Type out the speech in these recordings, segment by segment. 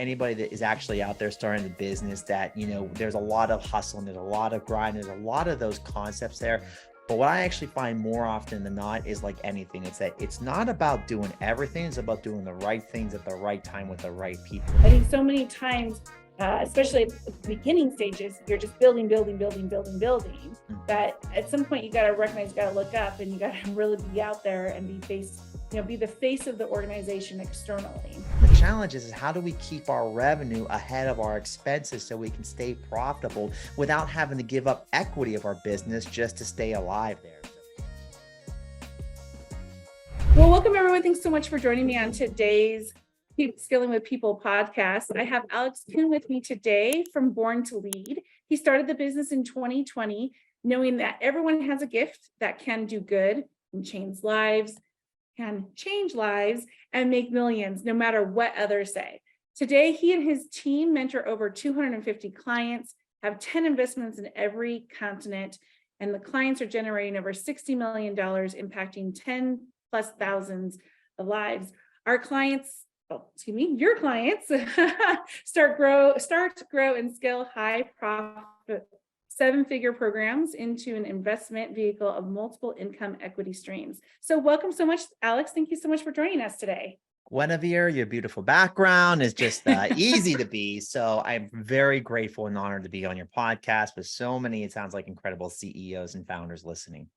anybody that is actually out there starting a business that, there's a lot of hustle and there's a lot of grind. There's a lot of those concepts there. But what I actually find more often than not is like anything. It's that it's not about doing everything. It's about doing the right things at the right time with the right people. I think so many times, especially at the beginning stages, you're just building, that at some point you got to recognize, you got to look up, and you got to really be out there and be the face of the organization externally. The challenge is how do we keep our revenue ahead of our expenses so we can stay profitable without having to give up equity of our business just to stay alive there. Well, welcome everyone. Thanks so much for joining me on today's Scaling with People podcast. I have Alex Kuhn with me today from Born to Lead. He started the business in 2020, knowing that everyone has a gift that can do good and change lives, and make millions, no matter what others say. Today, he and his team mentor over 250 clients, have 10 investments in every continent, and the clients are generating over $60 million, impacting 10 plus thousands of lives. Your clients start, grow, and scale high profit 7-figure programs into an investment vehicle of multiple income equity streams. So welcome so much, Alex. Thank you so much for joining us today. Guinevere, your beautiful background is just easy to be. So I'm very grateful and honored to be on your podcast with so many, it sounds like, incredible CEOs and founders listening.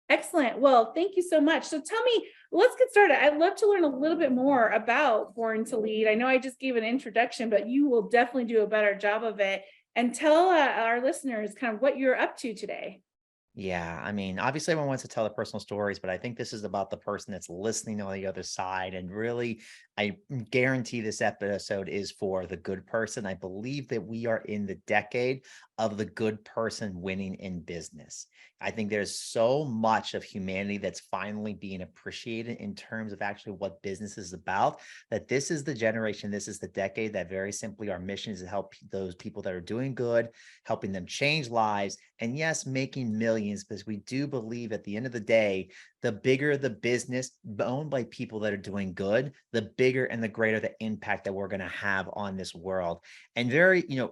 Excellent. Well, thank you so much. So tell me, let's get started. I'd love to learn a little bit more about Born to Lead. I know I just gave an introduction, but you will definitely do a better job of it. And tell our listeners kind of what you're up to today. Yeah, I mean, obviously everyone wants to tell their personal stories, but I think this is about the person that's listening on the other side. And really, I guarantee this episode is for the good person. I believe that we are in the decade of the good person winning in business. I think there's so much of humanity that's finally being appreciated in terms of actually what business is about, that this is the generation, this is the decade that very simply our mission is to help those people that are doing good, helping them change lives, and yes, making millions, because we do believe at the end of the day, the bigger the business owned by people that are doing good, the bigger and the greater the impact that we're going to have on this world. And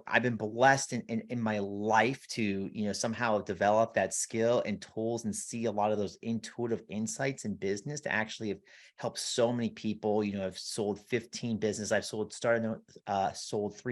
I've been blessed in my life to, somehow develop that skill and tools and see a lot of those intuitive insights in business to actually have helped so many people. I've sold 15 businesses. I've sold 3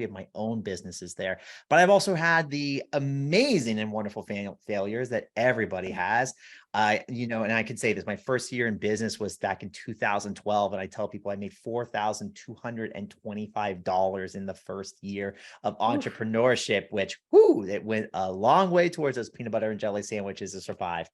of my own businesses there, but I've also had the amazing and wonderful failures that everybody has. And I can say this, my first year in business was back in 2012. And I tell people I made $4,225 in the first year of entrepreneurship, which, it went a long way towards those peanut butter and jelly sandwiches to survive.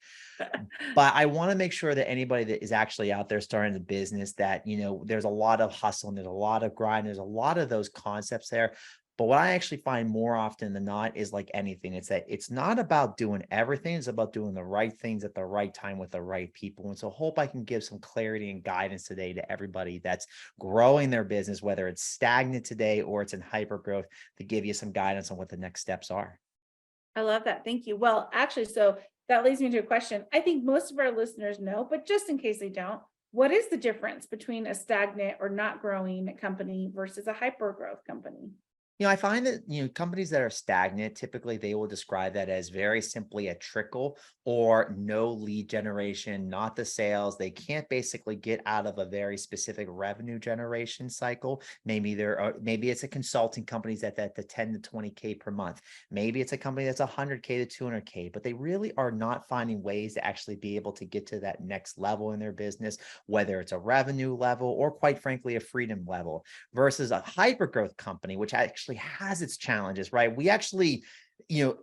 But I want to make sure that anybody that is actually out there starting a business that, there's a lot of hustle and there's a lot of grind. There's a lot of those concepts there. But what I actually find more often than not is like anything. It's that it's not about doing everything. It's about doing the right things at the right time with the right people. And so hope I can give some clarity and guidance today to everybody that's growing their business, whether it's stagnant today or it's in hyper growth, to give you some guidance on what the next steps are. I love that. Thank you. Well, actually, so that leads me to a question. I think most of our listeners know, but just in case they don't, what is the difference between a stagnant or not growing company versus a hyper growth company? I find that, companies that are stagnant, typically they will describe that as very simply a trickle or no lead generation, not the sales. They can't basically get out of a very specific revenue generation cycle. Maybe maybe it's a consulting companies at the 10 to 20K per month. Maybe it's a company that's 100K to 200K, but they really are not finding ways to actually be able to get to that next level in their business, whether it's a revenue level or quite frankly, a freedom level, versus a hyper growth company, which actually has its challenges, right? We actually,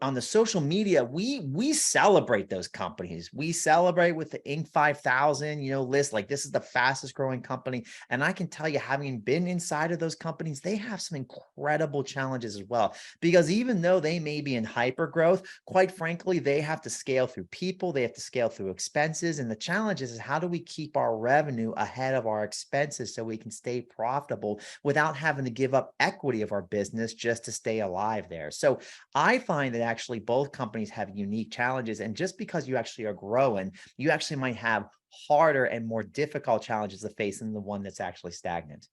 on the social media, we celebrate those companies. We celebrate with the Inc. 5000, list, like this is the fastest growing company. And I can tell you, having been inside of those companies, they have some incredible challenges as well, because even though they may be in hyper growth, quite frankly, they have to scale through people, they have to scale through expenses. And the challenge is how do we keep our revenue ahead of our expenses so we can stay profitable without having to give up equity of our business just to stay alive there. So I find that actually both companies have unique challenges. And just because you actually are growing, you actually might have harder and more difficult challenges to face than the one that's actually stagnant.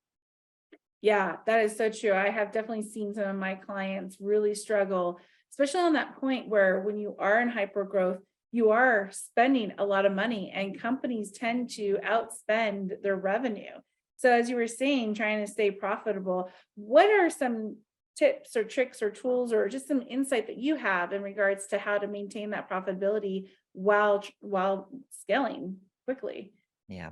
Yeah, that is so true. I have definitely seen some of my clients really struggle, especially on that point where when you are in hyper growth, you are spending a lot of money and companies tend to outspend their revenue. So as you were saying, trying to stay profitable, what are some tips or tricks or tools or just some insight that you have in regards to how to maintain that profitability while scaling quickly? Yeah.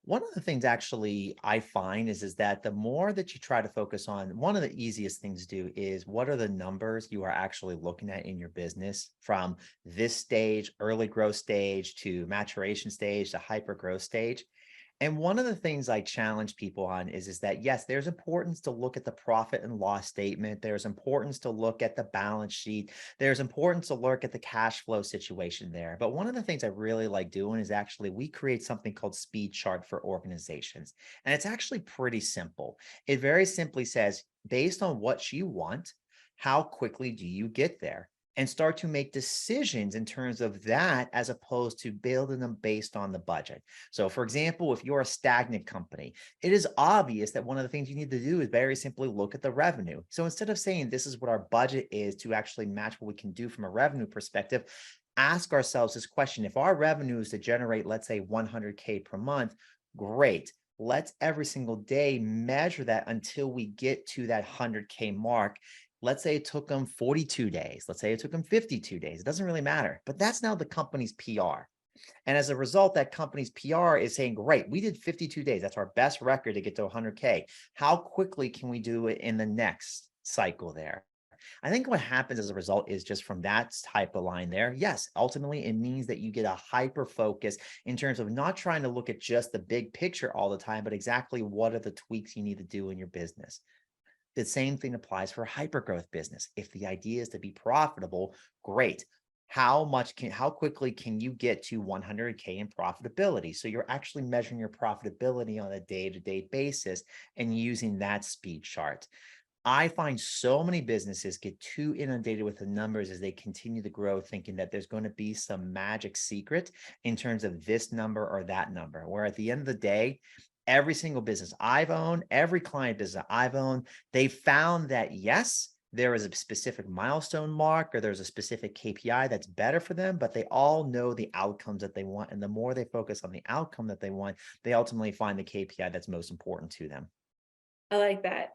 One of the things actually I find is that the more that you try to focus on, one of the easiest things to do is what are the numbers you are actually looking at in your business from this stage, early growth stage to maturation stage to hyper growth stage. And one of the things I challenge people on is that, yes, there's importance to look at the profit and loss statement. There's importance to look at the balance sheet. There's importance to look at the cash flow situation there. But one of the things I really like doing is actually we create something called speed chart for organizations. And it's actually pretty simple. It very simply says, based on what you want, how quickly do you get there? And start to make decisions in terms of that as opposed to building them based on the budget. So for example, if you're a stagnant company, it is obvious that one of the things you need to do is very simply look at the revenue. So instead of saying this is what our budget is to actually match what we can do from a revenue perspective, ask ourselves this question. If our revenue is to generate, let's say 100K per month, great. Let's every single day measure that until we get to that 100K mark. Let's say it took them 42 days. Let's say it took them 52 days. It doesn't really matter, but that's now the company's PR. And as a result, that company's PR is saying, great, we did 52 days. That's our best record to get to 100K. How quickly can we do it in the next cycle there? I think what happens as a result is just from that type of line there. Yes, ultimately, it means that you get a hyper focus in terms of not trying to look at just the big picture all the time, but exactly what are the tweaks you need to do in your business. The same thing applies for a hypergrowth business. If the idea is to be profitable, great. How quickly can you get to 100K in profitability? So you're actually measuring your profitability on a day-to-day basis and using that speed chart. I find so many businesses get too inundated with the numbers as they continue to grow, thinking that there's going to be some magic secret in terms of this number or that number, where at the end of the day, every single business I've owned, every client business I've owned, they found that yes, there is a specific milestone mark or there's a specific KPI that's better for them, but they all know the outcomes that they want. And the more they focus on the outcome that they want, they ultimately find the KPI that's most important to them. I like that.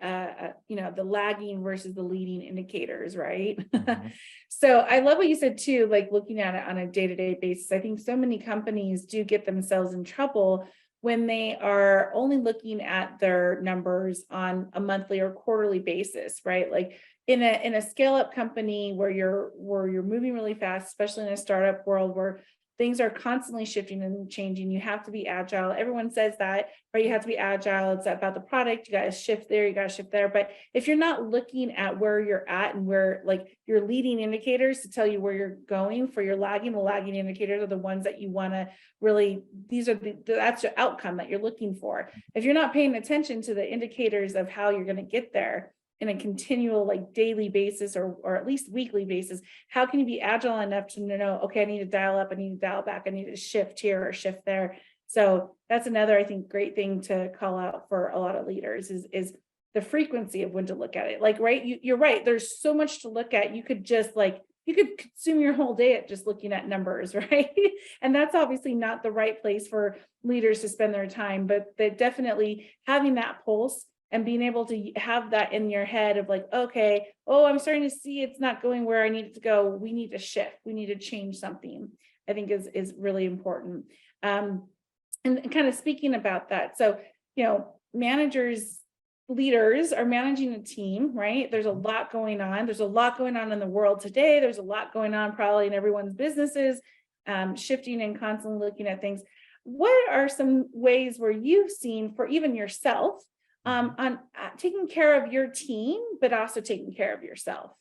The lagging versus the leading indicators, right? Mhm. So I love what you said too, like looking at it on a day-to-day basis. I think so many companies do get themselves in trouble when they are only looking at their numbers on a monthly or quarterly basis, right? Like in a scale-up company where you're moving really fast, especially in a startup world where things are constantly shifting and changing. You have to be agile. Everyone says that, right? You have to be agile. It's about the product. You got to shift there. You got to shift there. But if you're not looking at where you're at and where like your leading indicators to tell you where you're going for your the lagging indicators are the ones that you want to really, that's your outcome that you're looking for. If you're not paying attention to the indicators of how you're going to get there in a continual like daily basis or at least weekly basis, how can you be agile enough to know, okay, I need to dial up, I need to dial back, I need to shift here or shift there. So that's another, I think, great thing to call out for a lot of leaders is the frequency of when to look at it. Like, right, you're right. There's so much to look at. You could just you could consume your whole day at just looking at numbers, right? And that's obviously not the right place for leaders to spend their time, but that definitely having that pulse and being able to have that in your head of like, okay, oh, I'm starting to see it's not going where I need it to go. We need to shift. We need to change something, I think is really important. And kind of speaking about that. So, managers, leaders are managing a team, right? There's a lot going on. There's a lot going on in the world today. There's a lot going on probably in everyone's businesses, shifting and constantly looking at things. What are some ways where you've seen for even yourself on taking care of your team, but also taking care of yourself?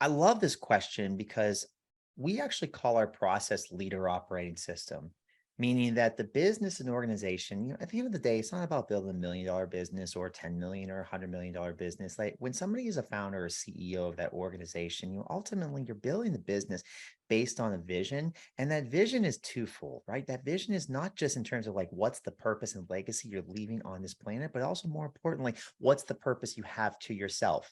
I love this question because we actually call our process leader operating system. Meaning that the business and organization, at the end of the day, it's not about building $1 million business or 10 million or $100 million business. Like when somebody is a founder or CEO of that organization, ultimately you're building the business based on a vision. And that vision is twofold, right? That vision is not just in terms of like, what's the purpose and legacy you're leaving on this planet, but also more importantly, what's the purpose you have to yourself?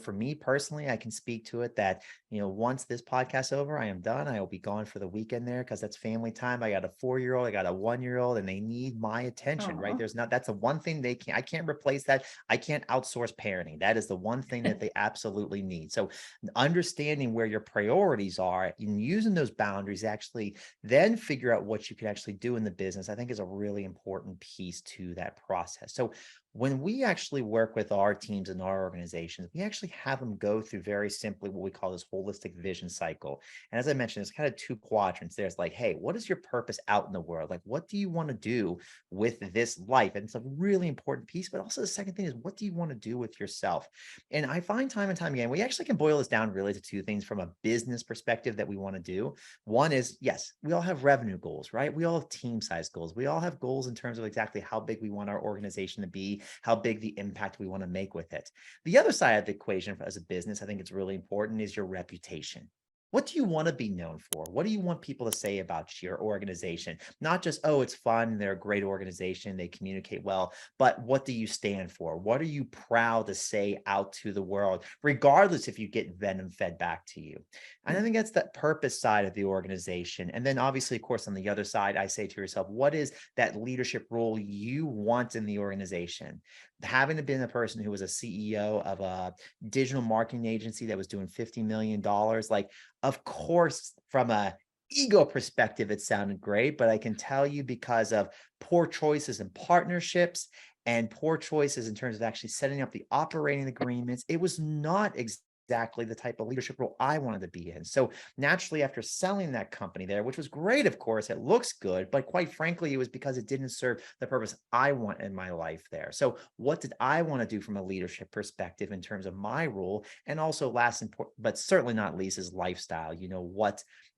For me personally, I can speak to it that, once this podcast's over, I am done. I will be gone for the weekend there because that's family time. I got a 4-year-old, I got a 1-year-old, and they need my attention, right? Oh, That's the one thing I can't replace that. I can't outsource parenting. That is the one thing that they absolutely need. So understanding where your priorities are and using those boundaries, actually then figure out what you can actually do in the business, I think is a really important piece to that process. So when we actually work with our teams and our organizations, we actually have them go through very simply what we call this holistic vision cycle. And as I mentioned, it's kind of 2 quadrants. There's like, hey, what is your purpose out in the world? Like, what do you want to do with this life? And it's a really important piece. But also the second thing is, what do you want to do with yourself? And I find time and time again, we actually can boil this down really to 2 things from a business perspective that we want to do. One is, yes, we all have revenue goals, right? We all have team size goals. We all have goals in terms of exactly how big we want our organization to be, how big the impact we want to make with it. The other side of the equation as a business, I think it's really important, is your reputation. What do you want to be known for? What do you want people to say about your organization? Not just, oh, it's fun, they're a great organization, they communicate well, but what do you stand for? What are you proud to say out to the world, regardless if you get venom fed back to you? And I think that's that purpose side of the organization. And then obviously, of course, on the other side, I say to yourself, what is that leadership role you want in the organization? Having been a person who was a CEO of a digital marketing agency that was doing $50 million, like, of course, from a ego perspective, it sounded great, but I can tell you because of poor choices and partnerships and poor choices in terms of actually setting up the operating agreements, it was not exactly the type of leadership role I wanted to be in. So naturally, after selling that company there, which was great, of course, it looks good, but quite frankly, it was because it didn't serve the purpose I want in my life there. So what did I want to do from a leadership perspective in terms of my role? And also last but certainly not least is lifestyle.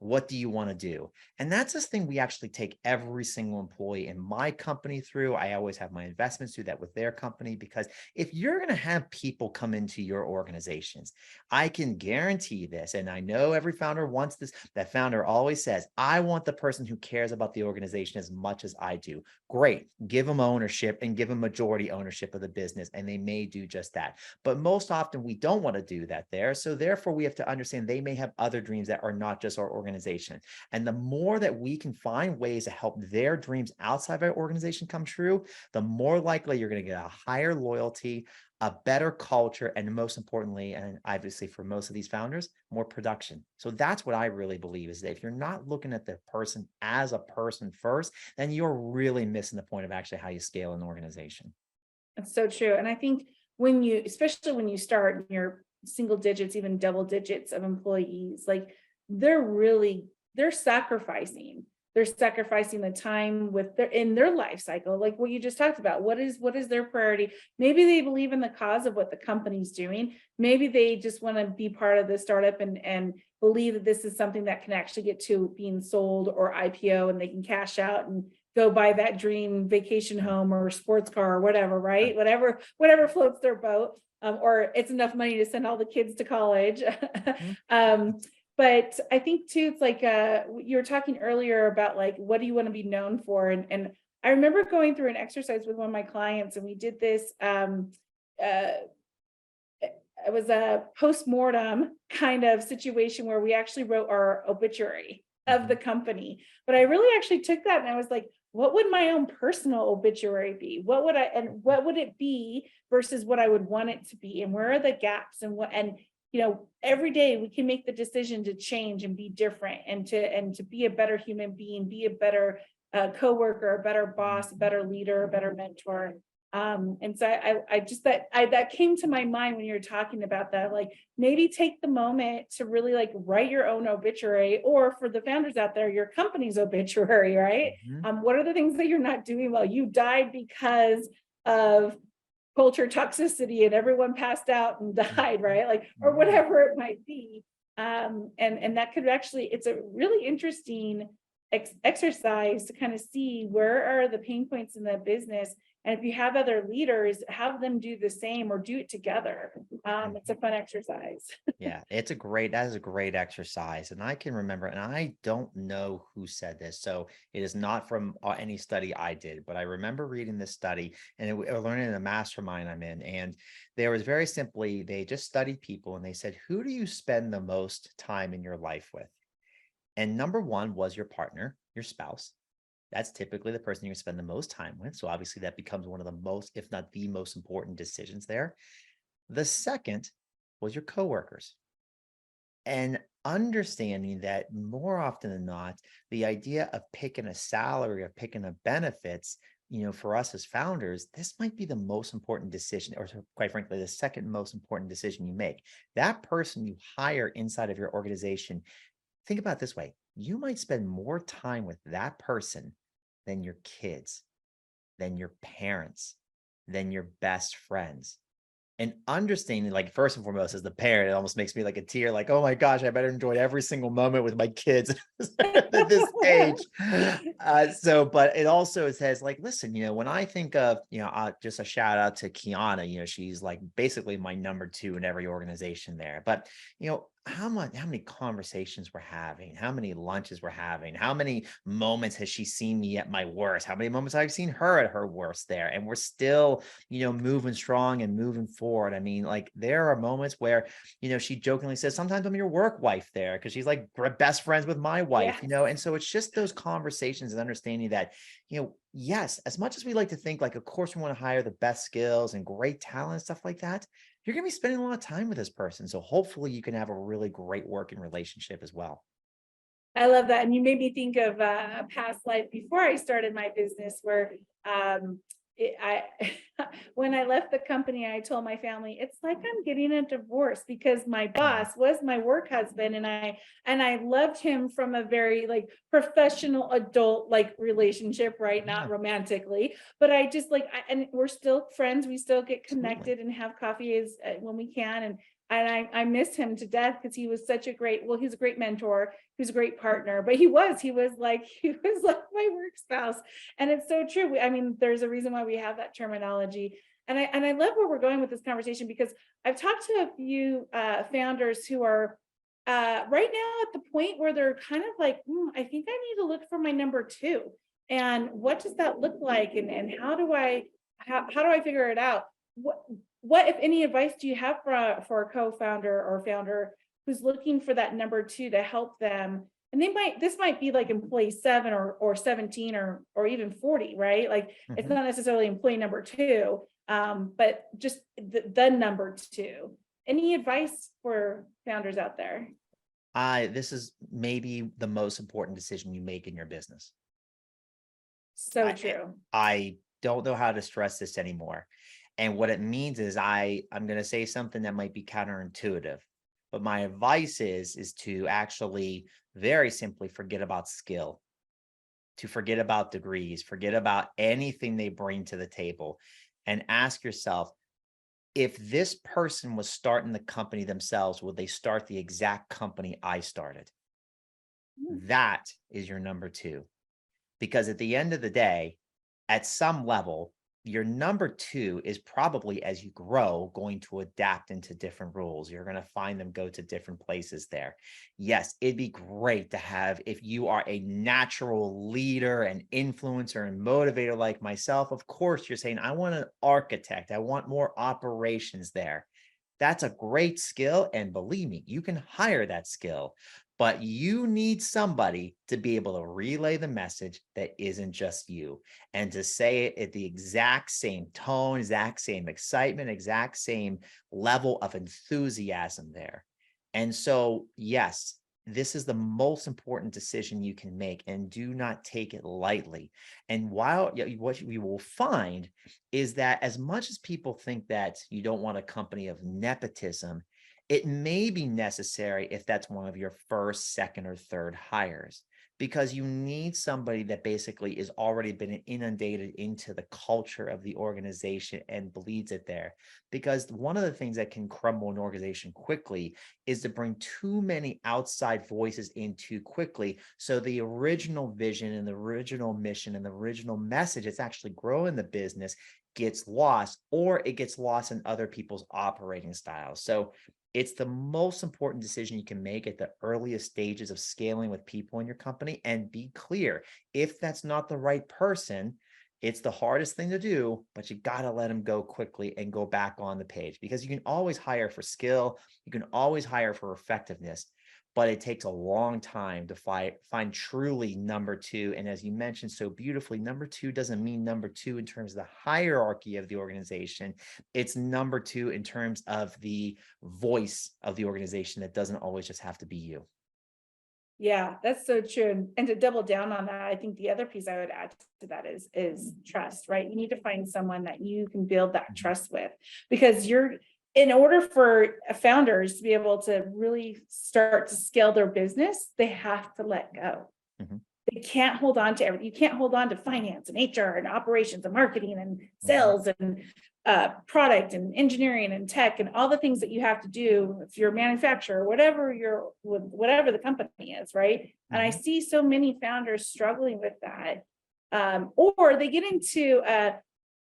What do you want to do? And that's this thing we actually take every single employee in my company through. I always have my investments do that with their company, because if you're going to have people come into your organizations, I can guarantee this, and I know every founder wants this. That founder always says, I want the person who cares about the organization as much as I do. Great. Give them ownership and give them majority ownership of the business, and they may do just that. But most often we don't want to do that there. So therefore, we have to understand they may have other dreams that are not just our organization. And the more that we can find ways to help their dreams outside of our organization come true, the more likely you're going to get a higher loyalty, a better culture, and most importantly, and obviously for most of these founders, more production. So that's what I really believe, is that if you're not looking at the person as a person first, then you're really missing the point of actually how you scale an organization. that's so true. And I think especially when you start in your single digits, even double digits of employees, like they're sacrificing. They're sacrificing the time in their life cycle, like what you just talked about. What is their priority? Maybe they believe in the cause of what the company's doing. Maybe they just want to be part of the startup and believe that this is something that can actually get to being sold or IPO, and they can cash out and go buy that dream vacation home or sports car or whatever, right? Whatever floats their boat, or it's enough money to send all the kids to college. But I think too, it's like you were talking earlier about like, what do you want to be known for? And I remember going through an exercise with one of my clients, and we did this. It was a post-mortem kind of situation where we actually wrote our obituary of the company. But I really actually took that and I was like, what would my own personal obituary be? What would it be versus what I would want it to be? And where are the gaps, and every day we can make the decision to change and be different, and to be a better human being, be a better coworker, a better boss, a better leader, a better mentor. And so that came to my mind when you were talking about that, like maybe take the moment to really like write your own obituary, or for the founders out there, your company's obituary, right? What are the things that you're not doing well? You died because of culture toxicity and everyone passed out and died, right? Like, or whatever it might be. And that could actually, it's a really interesting exercise to kind of see where are the pain points in the business. And if you have other leaders, have them do the same or do it together. It's a fun exercise. Yeah, that is a great exercise. And I can remember, and I don't know who said this, so it is not from any study I did, but I remember reading this study and or learning in a mastermind I'm in. And there was very simply, they just studied people and they said, who do you spend the most time in your life with? And number one was your partner, your spouse. That's typically the person you spend the most time with. So obviously that becomes one of the most, if not the most important decisions there. The second was your coworkers. And understanding that more often than not, the idea of picking a salary or picking a benefits, for us as founders, this might be the most important decision, or quite frankly, the second most important decision you make. That person you hire inside of your organization, think about it this way. You might spend more time with that person than your kids, than your parents, than your best friends. And understanding, like, first and foremost, as the parent, it almost makes me like a tear, like, oh my gosh, I better enjoy every single moment with my kids at this age. But it also says, like, listen, when I think of, just a shout out to Kiana, she's like basically my number two in every organization there. But, how many conversations we're having, how many lunches we're having, how many moments has she seen me at my worst, how many moments I've seen her at her worst there. And we're still, moving strong and moving forward. I mean, like, there are moments where, she jokingly says, sometimes I'm your work wife there because she's like best friends with my wife, Yes. and so it's just those conversations and understanding that, yes, as much as we like to think, like, of course we want to hire the best skills and great talent and stuff like that, you're going to be spending a lot of time with this person. So hopefully you can have a really great working relationship as well. I love that. And you made me think of a past life before I started my business where I when I left the company, I told my family, it's like I'm getting a divorce because my boss was my work husband and I loved him from a very like professional adult like relationship, right? Not Yeah, romantically, but I just and we're still friends. We still get absolutely. connected and have coffee when we can. And I miss him to death because he was such a great, well, he's a great mentor, he was a great partner, but he was like my work spouse. And it's so true. I mean, there's a reason why we have that terminology. And I love where we're going with this conversation because I've talked to a few founders who are right now at the point where they're kind of like, I think I need to look for my number two. And what does that look like? And how do I figure it out? What, if any, advice do you have for a co-founder or founder who's looking for that number two to help them? And this might be like employee 7 or 17 or even 40, right? Like it's Mhm. not necessarily employee number two, but just the number two. Any advice for founders out there? This is maybe the most important decision you make in your business. So I, true. I don't know how to stress this anymore. And what it means is I'm going to say something that might be counterintuitive, but my advice is to actually very simply forget about skill, to forget about degrees, forget about anything they bring to the table, and ask yourself, if this person was starting the company themselves, would they start the exact company I started? That is your number two. Because at the end of the day, at some level, your number two is probably, as you grow, going to adapt into different roles. You're going to find them go to different places there. Yes, it'd be great to have, if you are a natural leader and influencer and motivator like myself, of course, you're saying, I want an architect. I want more operations there. That's a great skill. And believe me, you can hire that skill, but you need somebody to be able to relay the message that isn't just you, and to say it at the exact same tone, exact same excitement, exact same level of enthusiasm there. And so, yes, this is the most important decision you can make, and do not take it lightly. And what we will find is that as much as people think that you don't want a company of nepotism, it may be necessary if that's one of your first, second, or third hires, because you need somebody that basically is already been inundated into the culture of the organization and bleeds it there. Because one of the things that can crumble an organization quickly is to bring too many outside voices in too quickly. So the original vision and the original mission and the original message that's actually growing the business gets lost, or it gets lost in other people's operating styles. So it's the most important decision you can make at the earliest stages of scaling with people in your company. And be clear, if that's not the right person, it's the hardest thing to do, but you got to let them go quickly and go back on the page, because you can always hire for skill. You can always hire for effectiveness, but it takes a long time to find truly number two. And as you mentioned so beautifully, number two doesn't mean number two in terms of the hierarchy of the organization. It's number two in terms of the voice of the organization. That doesn't always just have to be you. Yeah, that's so true. And to double down on that, I think the other piece I would add to that is trust, right? You need to find someone that you can build that trust with, because in order for founders to be able to really start to scale their business, they have to let go. Mhm. They can't hold on to everything. You can't hold on to finance and HR and operations and marketing and sales and product and engineering and tech and all the things that you have to do if you're a manufacturer, whatever the company is, right? And I see so many founders struggling with that, or they get into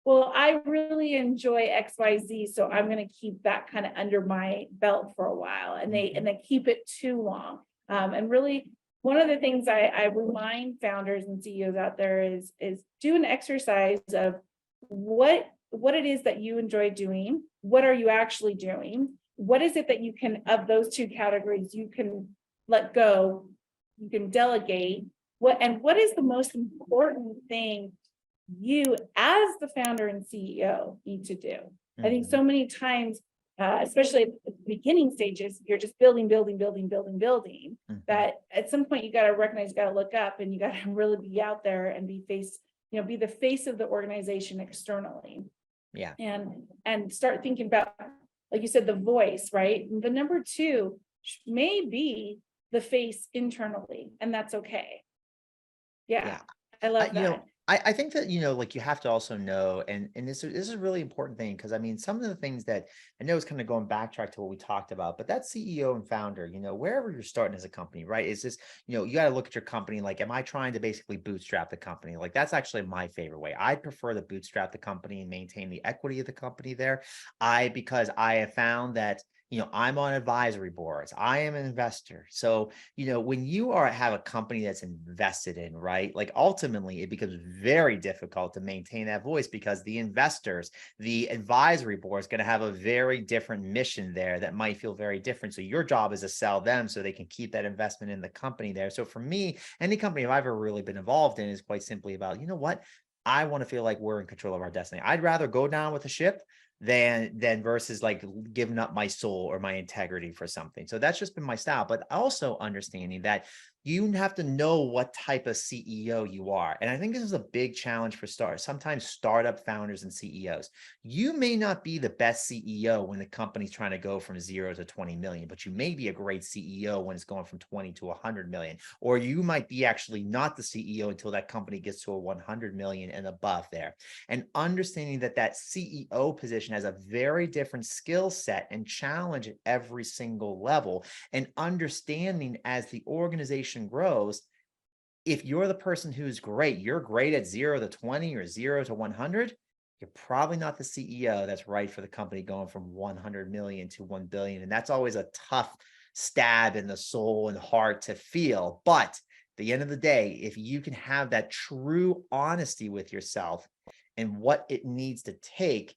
well, I really enjoy XYZ, so I'm going to keep that kind of under my belt for a while, and they keep it too long. And really, one of the things I remind founders and CEOs out there is do an exercise of what it is that you enjoy doing. What are you actually doing? What is it that you can, of those two categories, you can let go, you can delegate? What is the most important thing you as the founder and CEO need to do? I think so many times, especially at the beginning stages, you're just building, that at some point you got to recognize, you got to look up, and you got to really be out there and be the face of the organization externally. Yeah. And start thinking about, like you said, the voice, right? The number two may be the face internally, and that's okay. Yeah. I love that. I think that, like, you have to also know, and this is a really important thing, because I mean, some of the things that I know is kind of going backtrack to what we talked about, but that CEO and founder, wherever you're starting as a company, right? Is this, you got to look at your company like, am I trying to basically bootstrap the company? Like, that's actually my favorite way. I prefer to bootstrap the company and maintain the equity of the company there. Because I have found that, I'm on advisory boards. I am an investor. So, when you have a company that's invested in, right? Like, ultimately it becomes very difficult to maintain that voice, because the investors, the advisory board is going to have a very different mission there that might feel very different. So your job is to sell them so they can keep that investment in the company there. So for me, any company I've ever really been involved in is quite simply about, what? I want to feel like we're in control of our destiny. I'd rather go down with a ship than versus like giving up my soul or my integrity for something. So that's just been my style, but also understanding that you have to know what type of CEO you are. And I think this is a big challenge for sometimes startup founders and CEOs. You may not be the best CEO when the company's trying to go from 0 to 20 million, but you may be a great CEO when it's going from 20 to 100 million, or you might be actually not the CEO until that company gets to a 100 million and above there. And understanding that CEO position has a very different skill set and challenge at every single level, and understanding as the organization grows, if you're the person who's great, you're great at 0 to 20 or 0 to 100, you're probably not the CEO that's right for the company going from 100 million to 1 billion. And that's always a tough stab in the soul and heart to feel. But at the end of the day, if you can have that true honesty with yourself and what it needs to take,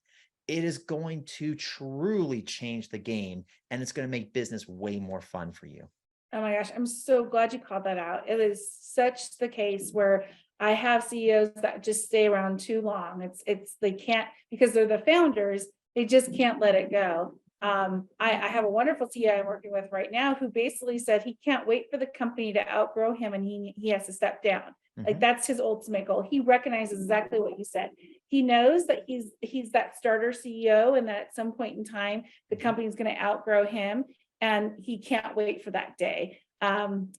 it is going to truly change the game, and it's going to make business way more fun for you. Oh my gosh, I'm so glad you called that out. It is such the case where I have CEOs that just stay around too long. They can't, because they're the founders, they just can't let it go. I have a wonderful CEO I'm working with right now who basically said he can't wait for the company to outgrow him, and he has to step down. Like, that's his ultimate goal. He recognizes exactly what you said. He knows that he's that starter CEO, and that at some point in time, the company's going to outgrow him, and he can't wait for that day. And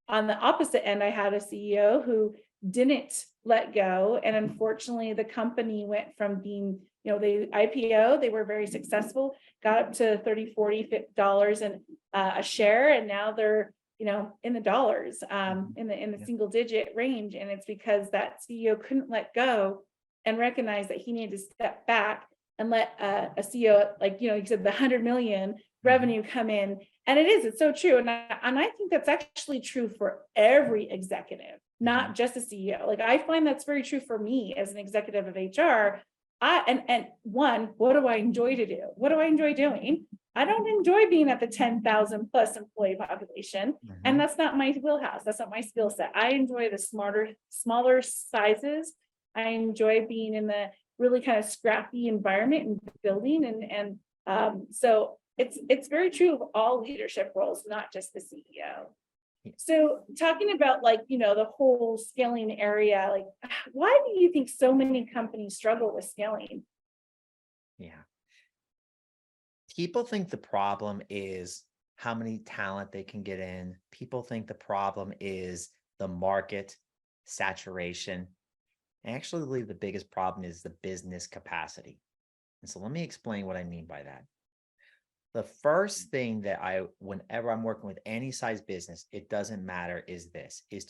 on the opposite end, I had a CEO who didn't let go. And unfortunately, the company went from being, they IPO, they were very successful, got up to $30, $40 and a share. And now they're, in the dollars, in the single digit range. And it's because that CEO couldn't let go and recognize that he needed to step back and let a CEO, like, he said, the 100 million revenue come in. And it's so true. And I think that's actually true for every executive, not just a CEO. Like, I find that's very true for me as an executive of HR. What do I enjoy to do? What do I enjoy doing? I don't enjoy being at the 10,000 plus employee population. And that's not my wheelhouse. That's not my skill set. I enjoy the smaller sizes. I enjoy being in the really kind of scrappy environment and building. So it's very true of all leadership roles, not just the CEO. So talking about the whole scaling area, like, why do you think so many companies struggle with scaling? Yeah. People think the problem is how many talent they can get in. People think the problem is the market saturation. I actually believe the biggest problem is the business capacity. And so let me explain what I mean by that. The first thing that whenever I'm working with any size business, it doesn't matter, is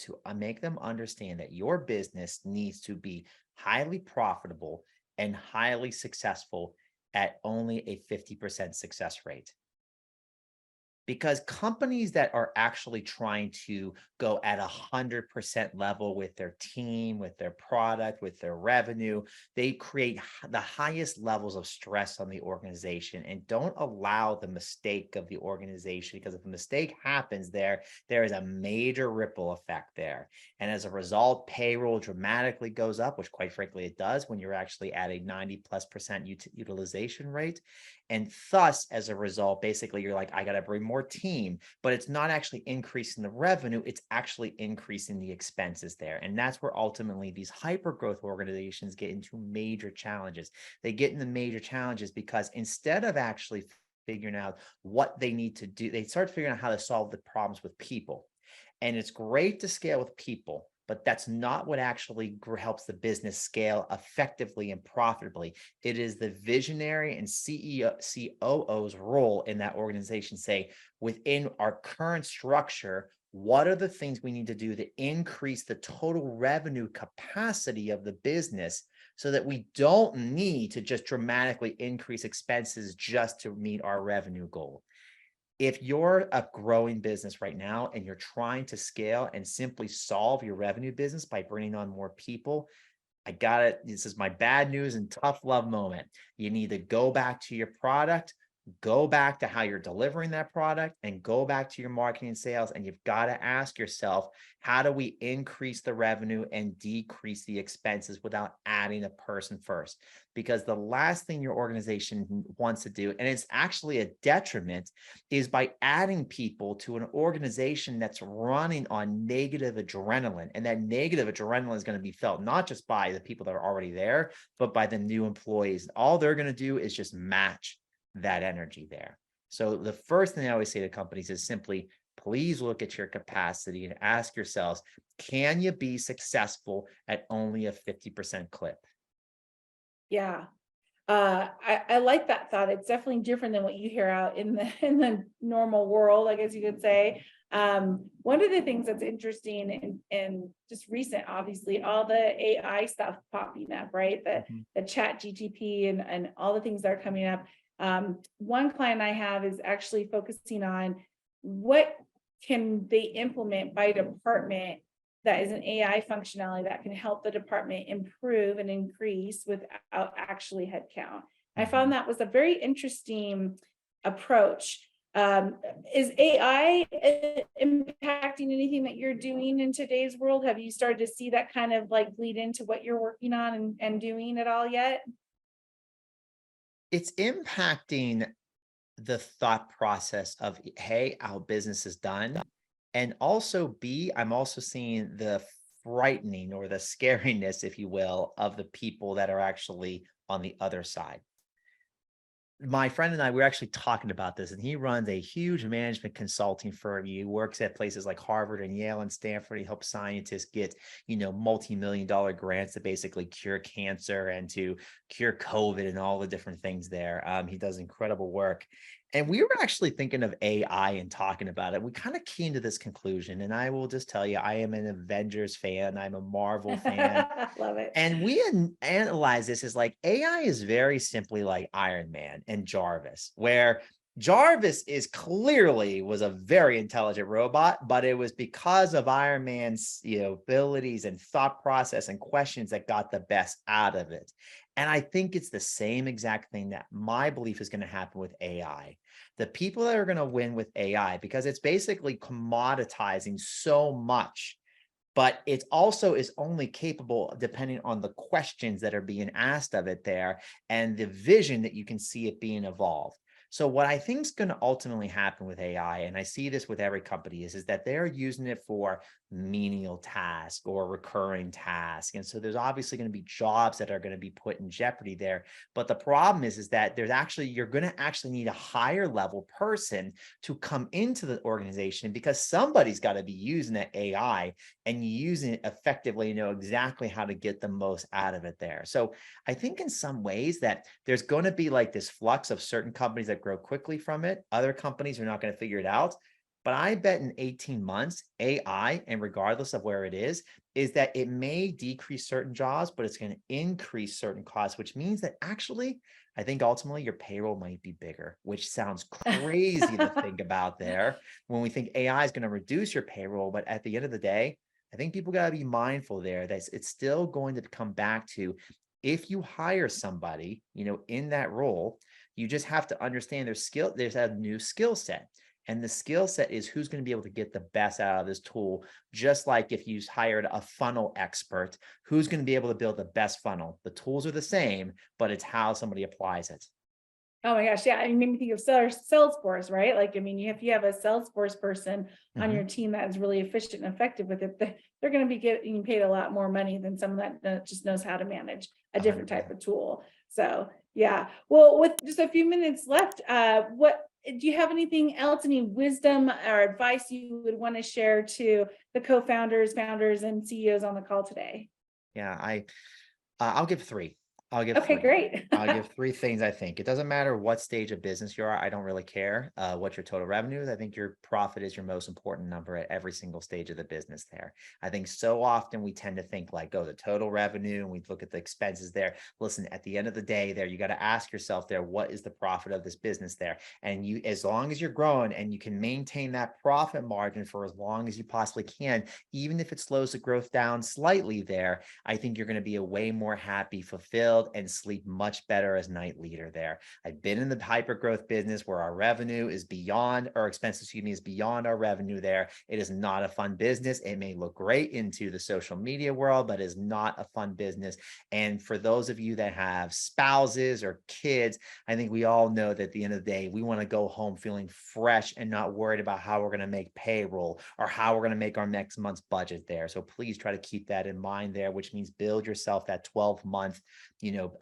to make them understand that your business needs to be highly profitable and highly successful at only a 50% success rate. Because companies that are actually trying to go at 100% level with their team, with their product, with their revenue, they create the highest levels of stress on the organization and don't allow the mistake of the organization. Because if a mistake happens there is a major ripple effect there. And as a result, payroll dramatically goes up, which quite frankly it does when you're actually at a 90+% utilization rate. And thus, as a result, basically, you're like, I got to bring more team, but it's not actually increasing the revenue. It's actually increasing the expenses there. And that's where ultimately these hyper-growth organizations get into major challenges. They get into major challenges because instead of actually figuring out what they need to do, they start figuring out how to solve the problems with people. And it's great to scale with people, but that's not what actually helps the business scale effectively and profitably. It is the visionary and COO's role in that organization. Say, within our current structure, what are the things we need to do to increase the total revenue capacity of the business so that we don't need to just dramatically increase expenses just to meet our revenue goal? If you're a growing business right now and you're trying to scale and simply solve your revenue business by bringing on more people, I got it. This is my bad news and tough love moment. You need to go back to your product, go back to how you're delivering that product, and go back to your marketing and sales. And you've got to ask yourself, how do we increase the revenue and decrease the expenses without adding a person first? Because the last thing your organization wants to do, and it's actually a detriment, is by adding people to an organization that's running on negative adrenaline. And that negative adrenaline is going to be felt not just by the people that are already there, but by the new employees. All they're going to do is just match that energy there. So the first thing I always say to companies is simply, please look at your capacity and ask yourselves, can you be successful at only a 50% clip? Yeah. I like that thought. It's definitely different than what you hear out in the normal world, I guess you could say. One of the things that's interesting and just recent, obviously, all the AI stuff popping up, right? The chat GTP and all the things that are coming up. One client I have is actually focusing on what can they implement by department that is an AI functionality that can help the department improve and increase without actually headcount. I found that was a very interesting approach. Is AI impacting anything that you're doing in today's world? Have you started to see that kind of bleed into what you're working on and doing at all yet? It's impacting the thought process of, hey, how business is done. And also B, I'm also seeing the frightening or the scariness, if you will, of the people that are actually on the other side. my friend and I, we were actually talking about this, and he runs a huge management consulting firm. He works at places like Harvard and Yale and Stanford. He helps scientists get, multi-million dollar grants to basically cure cancer and to cure COVID and all the different things there. He does incredible work. And we were actually thinking of AI and talking about it. We kind of came to this conclusion. And I will just tell you, I am an Avengers fan. I'm a Marvel fan. Love it. And we analyze this as like AI is very simply like Iron Man and Jarvis, where Jarvis is clearly was a very intelligent robot, but it was because of Iron Man's abilities and thought process and questions that got the best out of it. And I think it's the same exact thing that my belief is going to happen with AI. The people that are going to win with AI, because it's basically commoditizing so much, but it also is only capable depending on the questions that are being asked of it there and the vision that you can see it being evolved. So what I think is going to ultimately happen with AI, and I see this with every company, is that they're using it for menial task or recurring task. And so there's obviously going to be jobs that are going to be put in jeopardy there. But the problem is that you're going to actually need a higher level person to come into the organization, because somebody's got to be using that AI and using it effectively, exactly how to get the most out of it there. So I think in some ways that there's going to be like this flux of certain companies that grow quickly from it. Other companies are not going to figure it out. But I bet in 18 months, AI, and regardless of where it is that it may decrease certain jobs, but it's going to increase certain costs, which means that actually, I think ultimately your payroll might be bigger, which sounds crazy to think about there when we think AI is going to reduce your payroll. But at the end of the day, I think people got to be mindful there that it's still going to come back to, if you hire somebody, in that role, you just have to understand there's a new skill set. And the skill set is who's going to be able to get the best out of this tool. Just like if you hired a funnel expert, who's going to be able to build the best funnel? The tools are the same, but it's how somebody applies it. Oh my gosh, yeah. I made me think of Salesforce, right? Like, I mean, if you have a Salesforce person on your team that is really efficient and effective with it, they're going to be getting paid a lot more money than someone that just knows how to manage a different 100%. type of tool. So yeah. Well, with just a few minutes left, what do you have anything else, any wisdom or advice you would want to share to the co-founders, founders, and CEOs on the call today? Yeah, I'll give three. I'll give Okay, three. great. I'll give three things. I think it doesn't matter what stage of business you are. I don't really care what your total revenue is. I think your profit is your most important number at every single stage of the business there. I think so often we tend to think like, oh, the total revenue, and we look at the expenses there. Listen, at the end of the day there, you got to ask yourself there, what is the profit of this business there? And you, as long as you're growing and you can maintain that profit margin for as long as you possibly can, even if it slows the growth down slightly there, I think you're going to be a way more happy, fulfilled, and sleep much better as night leader there. I've been in the hyper growth business where our revenue is beyond, or expenses, is beyond our revenue there. It is not a fun business. It may look great into the social media world, but is not a fun business. And for those of you that have spouses or kids, I think we all know that at the end of the day, we want to go home feeling fresh and not worried about how we're going to make payroll or how we're going to make our next month's budget there. So please try to keep that in mind there, which means build yourself that 12-month,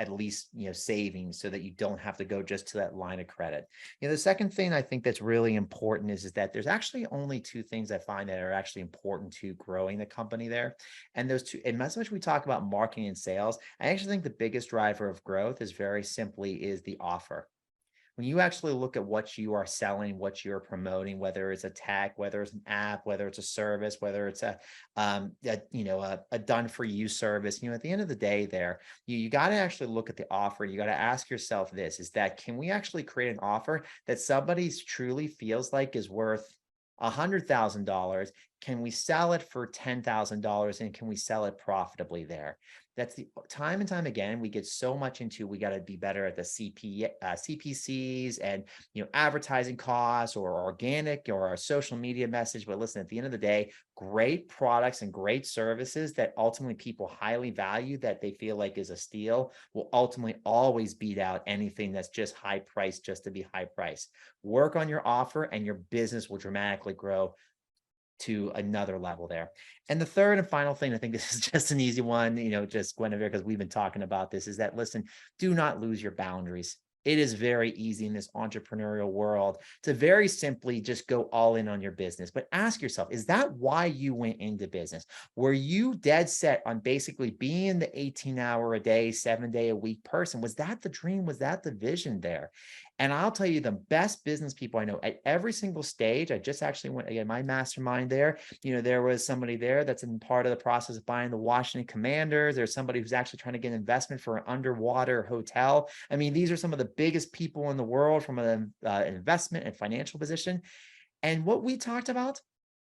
at least, savings, so that you don't have to go just to that line of credit. The second thing I think that's really important is that there's actually only two things I find that are actually important to growing the company there. And those two, and as much as we talk about marketing and sales, I actually think the biggest driver of growth is very simply is the offer. When you actually look at what you are selling, what you're promoting, whether it's a tech, whether it's an app, whether it's a service, whether it's a done for you service, at the end of the day there, you got to actually look at the offer. You got to ask yourself this, is that, can we actually create an offer that somebody truly feels like is worth $100,000? Can we sell it for $10,000, and can we sell it profitably there? That's the time and time again, we get so much into, we got to be better at the CPCs and, advertising costs or organic or our social media message. But listen, at the end of the day, great products and great services that ultimately people highly value, that they feel like is a steal, will ultimately always beat out anything that's just high price, just to be high price. Work on your offer and your business will dramatically grow to another level there. And the third and final thing, I think this is just an easy one, just Guinevere, because we've been talking about this, is that, listen, do not lose your boundaries. it is very easy in this entrepreneurial world to very simply just go all in on your business. But ask yourself, is that why you went into business? Were you dead set on basically being the 18-hour a day, 7-day a week person? Was that the dream? Was that the vision there? And I'll tell you, the best business people I know at every single stage, I just actually went, again, my mastermind there, there was somebody there that's in part of the process of buying the Washington Commanders. There's somebody who's actually trying to get investment for an underwater hotel. I mean, these are some of the biggest people in the world from an investment and financial position. And what we talked about,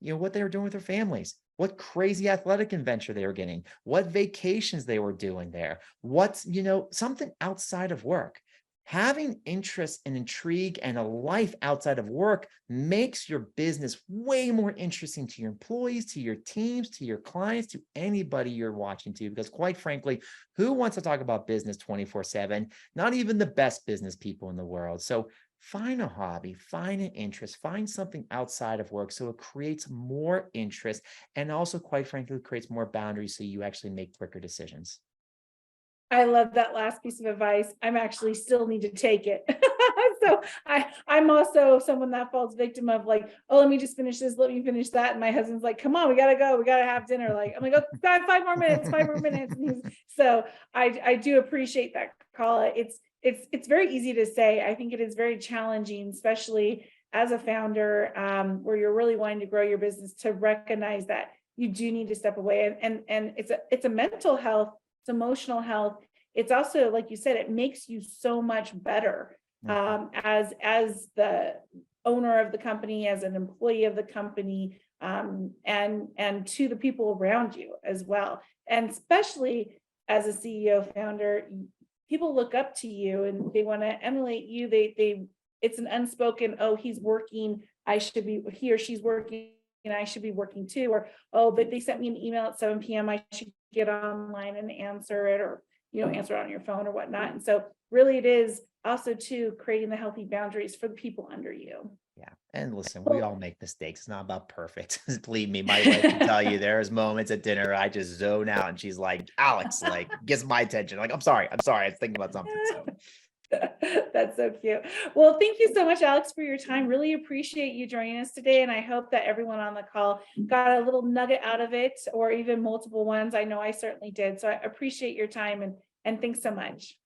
what they were doing with their families, what crazy athletic adventure they were getting, what vacations they were doing there, what's, something outside of work. Having interest and intrigue and a life outside of work makes your business way more interesting to your employees, to your teams, to your clients, to anybody you're watching to, because quite frankly, who wants to talk about business 24/7? Not even the best business people in the world. So find a hobby, find an interest, find something outside of work so it creates more interest and also, quite frankly, creates more boundaries so you actually make quicker decisions. I love that last piece of advice. I'm actually still need to take it. So I'm also someone that falls victim of like, oh, let me just finish this, let me finish that. And my husband's like, come on, we gotta go, we gotta have dinner. Like, I'm like, oh, God, 5 more minutes, 5 more minutes. And so I do appreciate that call. It's very easy to say. I think it is very challenging, especially as a founder, where you're really wanting to grow your business, to recognize that you do need to step away. And it's a mental health, it's emotional health. It's also, like you said, it makes you so much better as the owner of the company, as an employee of the company, and to the people around you as well. And especially as a CEO founder, people look up to you and they want to emulate you. It's an unspoken, oh, he's working, he or she's working, and I should be working too. Or, oh, but they sent me an email at 7 p.m. I should get online and answer it, or, answer it on your phone or whatnot. And so really it is also too creating the healthy boundaries for the people under you. Yeah. And listen, we all make mistakes. It's not about perfect. Believe me, my wife can tell you there's moments at dinner I just zone out and she's like, Alex, like, gets my attention. Like, I'm sorry. I was thinking about something. So That's so cute. Well, thank you so much, Alex, for your time. Really appreciate you joining us today. And I hope that everyone on the call got a little nugget out of it, or even multiple ones. I know I certainly did. So I appreciate your time, and thanks so much.